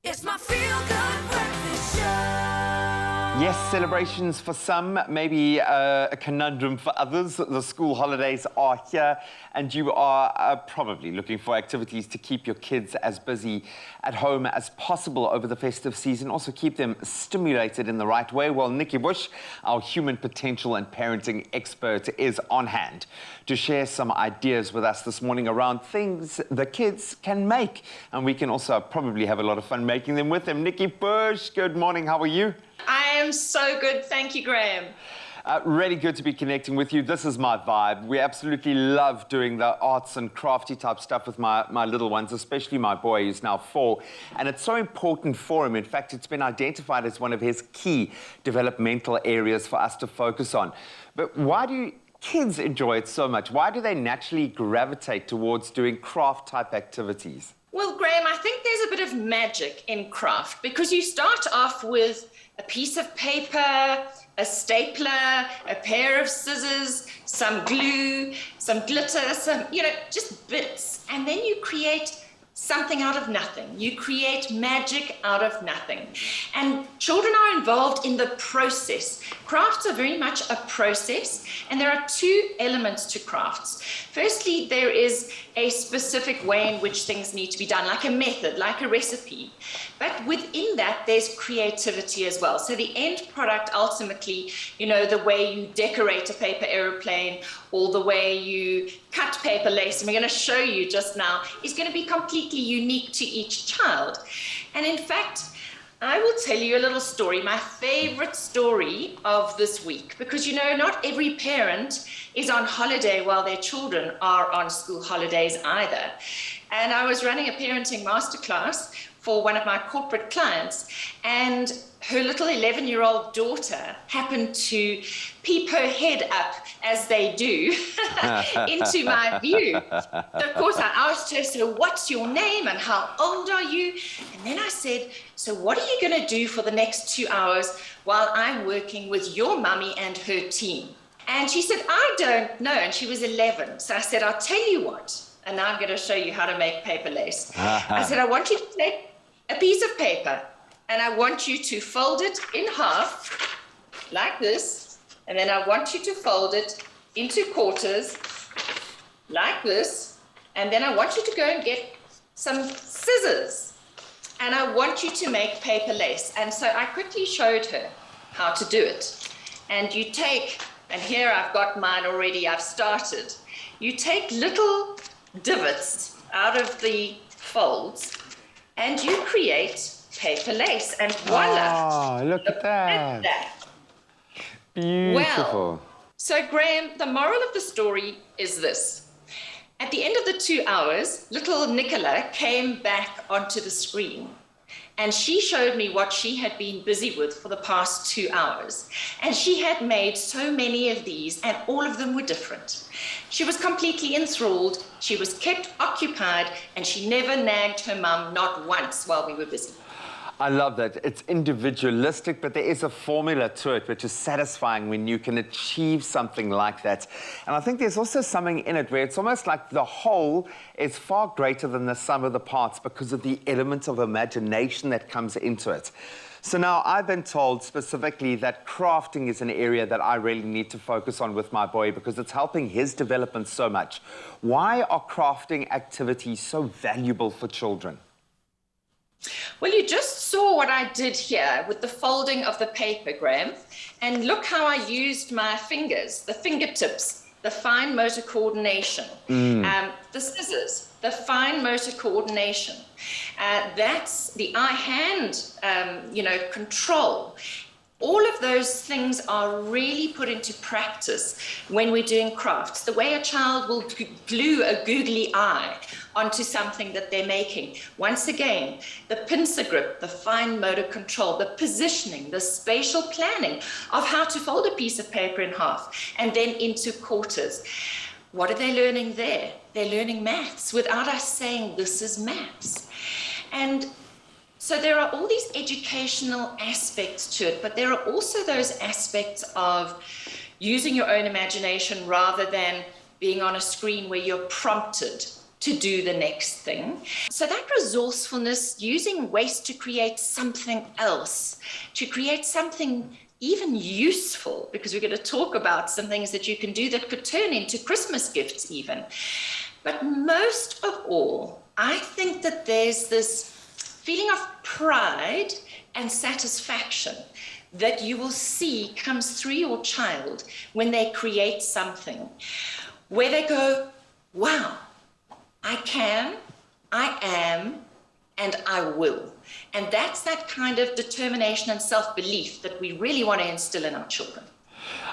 It's my feel-good breakfast show. Yes, celebrations for some, maybe a conundrum for others. The school holidays are here, and you are probably looking for activities to keep your kids as busy at home as possible over the festive season. Also keep them stimulated in the right way. Well, Nikki Bush, our human potential and parenting expert, is on hand to share some ideas with us this morning around things the kids can make. And we can also probably have a lot of fun making them with them. Nikki Bush, good morning. How are you? I am so good. Thank you, Graham. Really good to be connecting with you. This is my vibe. We absolutely love doing the arts and crafty type stuff with my little ones, especially my boy who's now 4. And it's so important for him. In fact, it's been identified as one of his key developmental areas for us to focus on. But why do kids enjoy it so much? Why do they naturally gravitate towards doing craft type activities? Well, Graham, I think there's a bit of magic in craft because you start off with a piece of paper, a stapler, a pair of scissors, some glue, some glitter, just bits. And then you create something out of nothing. You create magic out of nothing. And children are involved in the process. Crafts are very much a process, and there are 2 elements to crafts. Firstly, there is a specific way in which things need to be done, like a method, like a recipe. But within that, there's creativity as well. So the end product, ultimately, the way you decorate a paper aeroplane or the way you cut paper lace, and we're going to show you just now, is going to be completely unique to each child. And in fact, I will tell you a little story, my favorite story of this week, because not every parent is on holiday while their children are on school holidays either. And I was running a parenting masterclass for one of my corporate clients, and her little 11-year-old daughter happened to peep her head up, as they do, into my view. So of course I asked her, so what's your name and how old are you? And then I said, so what are you going to do for the next 2 hours while I'm working with your mummy and her team? And she said, I don't know. And she was 11. So I said, I'll tell you what. And now I'm going to show you how to make paper lace. I said, I want you to take a piece of paper and I want you to fold it in half like this. And then I want you to fold it into quarters like this. And then I want you to go and get some scissors. And I want you to make paper lace. And so I quickly showed her how to do it. And you take, and here I've got mine already, I've started. You take little divots out of the folds and you create paper lace, and voila! Oh, look at that. Beautiful. Well, so Graham, the moral of the story is this. At the end of the 2 hours, little Nicola came back onto the screen and she showed me what she had been busy with for the past 2 hours. And she had made so many of these, and all of them were different. She was completely enthralled, she was kept occupied, and she never nagged her mum, not once, while we were busy. I love that. It's individualistic, but there is a formula to it, which is satisfying when you can achieve something like that. And I think there's also something in it where it's almost like the whole is far greater than the sum of the parts because of the element of imagination that comes into it. So now I've been told specifically that crafting is an area that I really need to focus on with my boy because it's helping his development so much. Why are crafting activities so valuable for children? Well, you just saw what I did here with the folding of the paper, Graham. And look how I used my fingers, the fingertips, the fine motor coordination, the scissors, the fine motor coordination. That's the eye-hand, control. All of those things are really put into practice when we're doing crafts. The way a child will glue a googly eye onto something that they're making. Once again, the pincer grip, the fine motor control, the positioning, the spatial planning of how to fold a piece of paper in half and then into quarters. What are they learning there? They're learning maths without us saying this is maths. And so there are all these educational aspects to it, but there are also those aspects of using your own imagination rather than being on a screen where you're prompted to do the next thing. So that resourcefulness, using waste to create something else, to create something even useful, because we're going to talk about some things that you can do that could turn into Christmas gifts even. But most of all, I think that there's this feeling of pride and satisfaction that you will see comes through your child when they create something, where they go, wow, I can, I am, and I will. And that's that kind of determination and self-belief that we really want to instill in our children.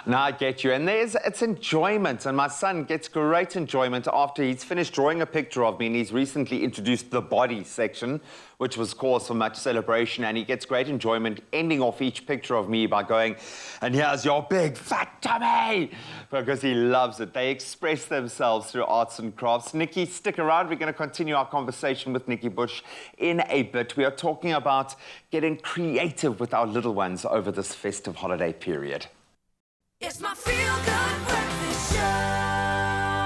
No, I get you. And it's enjoyment. And my son gets great enjoyment after he's finished drawing a picture of me. And he's recently introduced the body section, which was cause for much celebration. And he gets great enjoyment ending off each picture of me by going, and here's your big fat tummy, because he loves it. They express themselves through arts and crafts. Nikki, stick around. We're going to continue our conversation with Nikki Bush in a bit. We are talking about getting creative with our little ones over this festive holiday period. It's my feel-good breakfast show.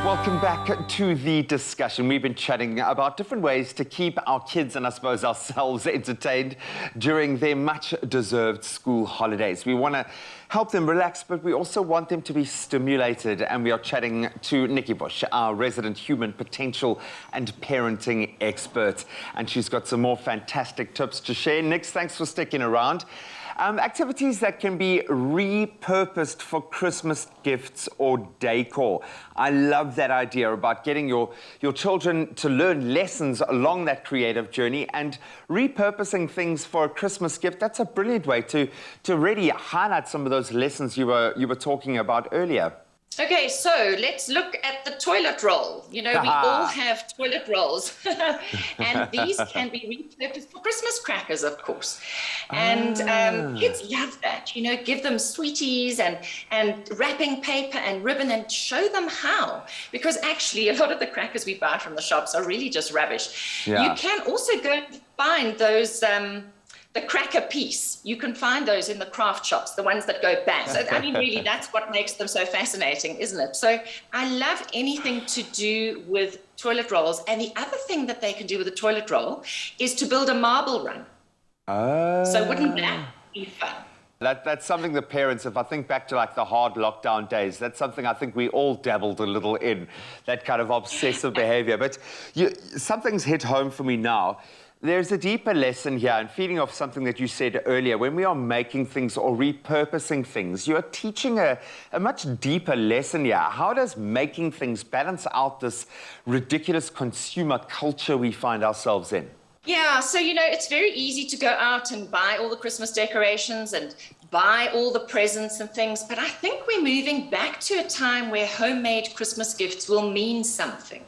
Welcome back to the discussion. We've been chatting about different ways to keep our kids and I suppose ourselves entertained during their much-deserved school holidays. We want to help them relax, but we also want them to be stimulated. And we are chatting to Nikki Bush, our resident human potential and parenting expert. And she's got some more fantastic tips to share. Nix, thanks for sticking around. Activities that can be repurposed for Christmas gifts or decor. I love that idea about getting your children to learn lessons along that creative journey and repurposing things for a Christmas gift. That's a brilliant way to really highlight some of those lessons you were talking about earlier. Okay, so let's look at the toilet roll. You know, we all have toilet rolls. And these can be repurposed for Christmas crackers, of course. And kids love that. You know, give them sweeties and wrapping paper and ribbon and show them how. Because actually, a lot of the crackers we buy from the shops are really just rubbish. Yeah. You can also go and find those... the cracker piece, you can find those in the craft shops, the ones that go bang. So, I mean, really, that's what makes them so fascinating, isn't it? So I love anything to do with toilet rolls. And the other thing that they can do with a toilet roll is to build a marble run. So wouldn't that be fun? That's something the parents, if I think back to like the hard lockdown days, that's something I think we all dabbled a little in, that kind of obsessive behavior. But something's hit home for me now. There's a deeper lesson here, and feeding off something that you said earlier. When we are making things or repurposing things, you are teaching a much deeper lesson here. How does making things balance out this ridiculous consumer culture we find ourselves in? Yeah, so, you know, it's very easy to go out and buy all the Christmas decorations and buy all the presents and things, but I think we're moving back to a time where homemade Christmas gifts will mean something.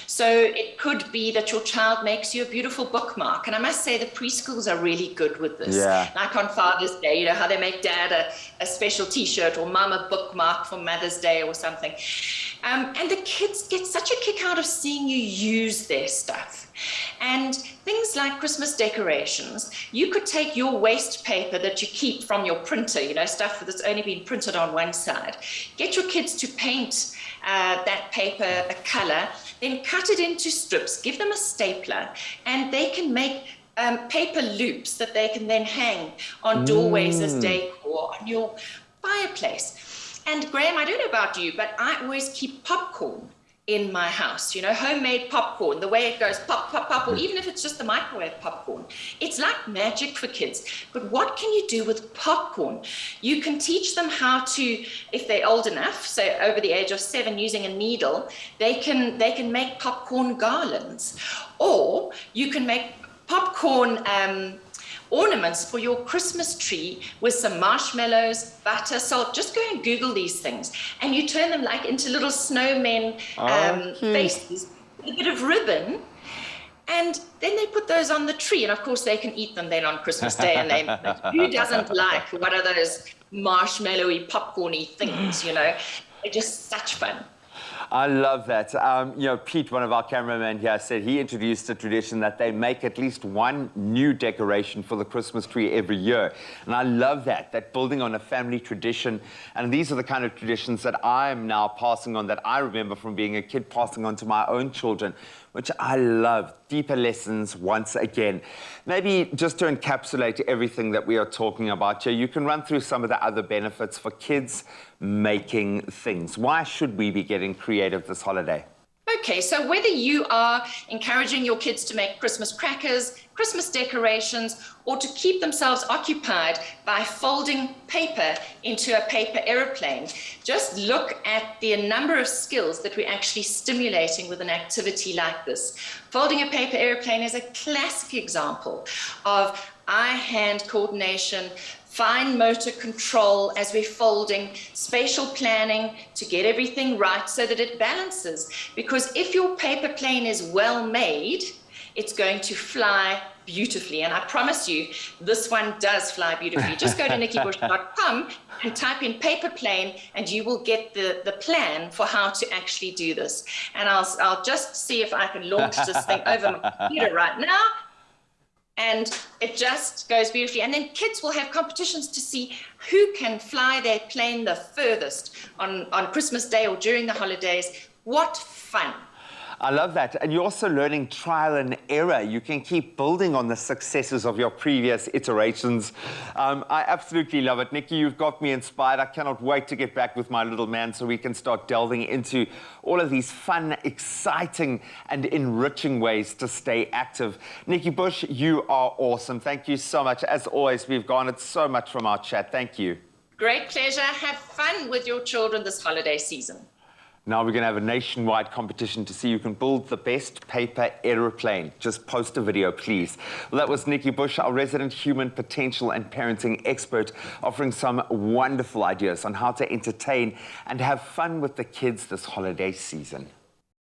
So it could be that your child makes you a beautiful bookmark, and I must say the preschools are really good with this. Yeah. Like on Father's Day, you know, how they make dad a special t-shirt or mum a bookmark for Mother's Day or something. And the kids get such a kick out of seeing you use their stuff. And things like Christmas decorations, you could take your waste paper that you keep from your printer, you know, stuff that's only been printed on one side, get your kids to paint that paper a color, then cut it into strips, give them a stapler, and they can make paper loops that they can then hang on doorways as decor, on your fireplace. And Graham, I don't know about you, but I always keep popcorn in my house, you know, homemade popcorn, the way it goes pop, pop, pop, or even if it's just the microwave popcorn. It's like magic for kids. But what can you do with popcorn? You can teach them how to, if they're old enough, so over the age of 7, using a needle, they can make popcorn garlands. Or you can make popcorn ornaments for your Christmas tree with some marshmallows, butter, salt. Just go and Google these things, and you turn them like into little snowmen faces with a bit of ribbon, and then they put those on the tree, and of course they can eat them then on Christmas Day. And who doesn't like, what are those marshmallowy, popcorny things, you know? They're just such fun. I love that. You know, Pete, one of our cameramen here, said he introduced a tradition that they make at least one new decoration for the Christmas tree every year. And I love that building on a family tradition. And these are the kind of traditions that I'm now passing on, that I remember from being a kid, passing on to my own children. which I love. Deeper lessons once again. Maybe just to encapsulate everything that we are talking about here, you can run through some of the other benefits for kids making things. Why should we be getting creative this holiday? Okay, so whether you are encouraging your kids to make Christmas crackers, Christmas decorations, or to keep themselves occupied by folding paper into a paper aeroplane, just look at the number of skills that we're actually stimulating with an activity like this. Folding a paper aeroplane is a classic example of eye-hand coordination, fine motor control as we're folding, spatial planning to get everything right so that it balances. Because if your paper plane is well made, it's going to fly beautifully. And I promise you, this one does fly beautifully. Just go to nikkibush.com and type in paper plane, and you will get the plan for how to actually do this. And I'll just see if I can launch this thing over my computer right now. And it just goes beautifully. And then kids will have competitions to see who can fly their plane the furthest on Christmas Day or during the holidays. What fun. I love that. And you're also learning trial and error. You can keep building on the successes of your previous iterations. I absolutely love it. Nikki, you've got me inspired. I cannot wait to get back with my little man so we can start delving into all of these fun, exciting, and enriching ways to stay active. Nikki Bush, you are awesome. Thank you so much. As always, we've garnered so much from our chat. Thank you. Great pleasure. Have fun with your children this holiday season. Now we're going to have a nationwide competition to see who can build the best paper aeroplane. Just post a video, please. Well, that was Nikki Bush, our resident human potential and parenting expert, offering some wonderful ideas on how to entertain and have fun with the kids this holiday season.